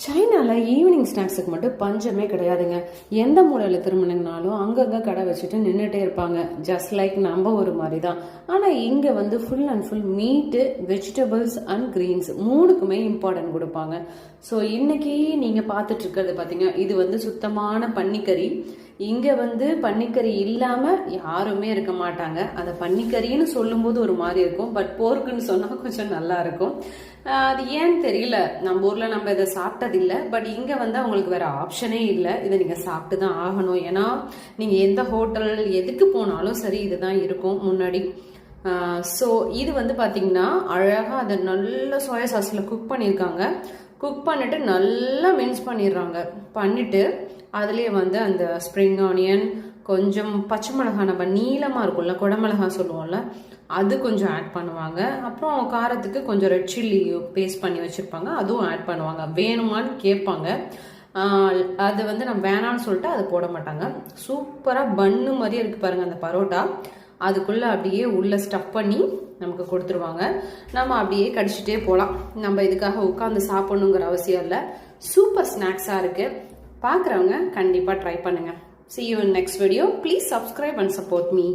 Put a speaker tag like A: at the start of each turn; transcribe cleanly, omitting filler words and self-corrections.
A: சைனாவில் ஈவினிங் ஸ்நாக்ஸுக்கு மட்டும் பஞ்சமே கிடையாதுங்க. எந்த மூலையில் திரும்பினீங்கனாலும் அங்கங்கே கடை வச்சுட்டு நின்றுட்டே இருப்பாங்க. ஜஸ்ட் லைக் நம்ம ஒரு மாதிரி தான். ஆனால் இங்கே வந்து ஃபுல் அண்ட் ஃபுல் மீட்டு, வெஜிடபிள்ஸ் அண்ட் கிரீன்ஸ் மூணுக்குமே இம்பார்ட்டன்ட் கொடுப்பாங்க. ஸோ இன்னைக்கு நீங்கள் பார்த்துட்டு இருக்கிறது பார்த்தீங்க, இது வந்து சுத்தமான பன்னிக்கறி. இங்கே வந்து பன்னிக்கறி இல்லாமல் யாருமே இருக்க மாட்டாங்க. அதை பன்னிக்கறின்னு சொல்லும்போது ஒரு மாதிரி இருக்கும், பட் போர்க்குன்னு சொன்னால் கொஞ்சம் நல்லா இருக்கும். அது ஏன்னு தெரியல, நம்ம ஊரில் நம்ம இதை சாப்பிட்டதில்லை. பட் இங்கே வந்து அவங்களுக்கு வேற ஆப்ஷனே இல்லை, இதை நீங்கள் சாப்பிட்டு தான் ஆகணும். ஏன்னா நீங்கள் எந்த ஹோட்டல் எதுக்கு போனாலும் சரி இதுதான் இருக்கும் முன்னாடி. ஸோ இது வந்து பார்த்தீங்கன்னா அழகாக அதை நல்ல சோயா சாஸில் குக் பண்ணியிருக்காங்க. குக் பண்ணிட்டு நல்லா மின்ஸ் பண்ணிடுறாங்க. பண்ணிட்டு அதுலேயே வந்து அந்த ஸ்ப்ரிங் ஆனியன், கொஞ்சம் பச்சை மிளகாய், நம்ம நீளமாக இருக்கும்ல குடமிளகா சொல்லுவோம்ல, அது கொஞ்சம் ஆட் பண்ணுவாங்க. அப்புறம் காரத்துக்கு கொஞ்சம் ரெட் சில்லி பேஸ்ட் பண்ணி வச்சுருப்பாங்க, அதுவும் ஆட் பண்ணுவாங்க. வேணுமான்னு கேட்பாங்க. அது வந்து நம்ம வேணான்னு சொல்லிட்டு அதை போட மாட்டாங்க. சூப்பராக பன்னு மாதிரியே இருக்குது பாருங்கள் அந்த பரோட்டா. அதுக்குள்ளே அப்படியே உள்ளே ஸ்டஃப் பண்ணி நமக்கு கொடுத்துருவாங்க. நம்ம அப்படியே கடிச்சிட்டே போகலாம். நம்ம இதுக்காக உட்காந்து சாப்பிடணுங்கிற அவசியம் இல்லை. சூப்பர் ஸ்நாக்ஸாக இருக்குது. பார்க்குறவங்க கண்டிப்பாக ட்ரை பண்ணுங்கள். See you in next video. Please subscribe and support me.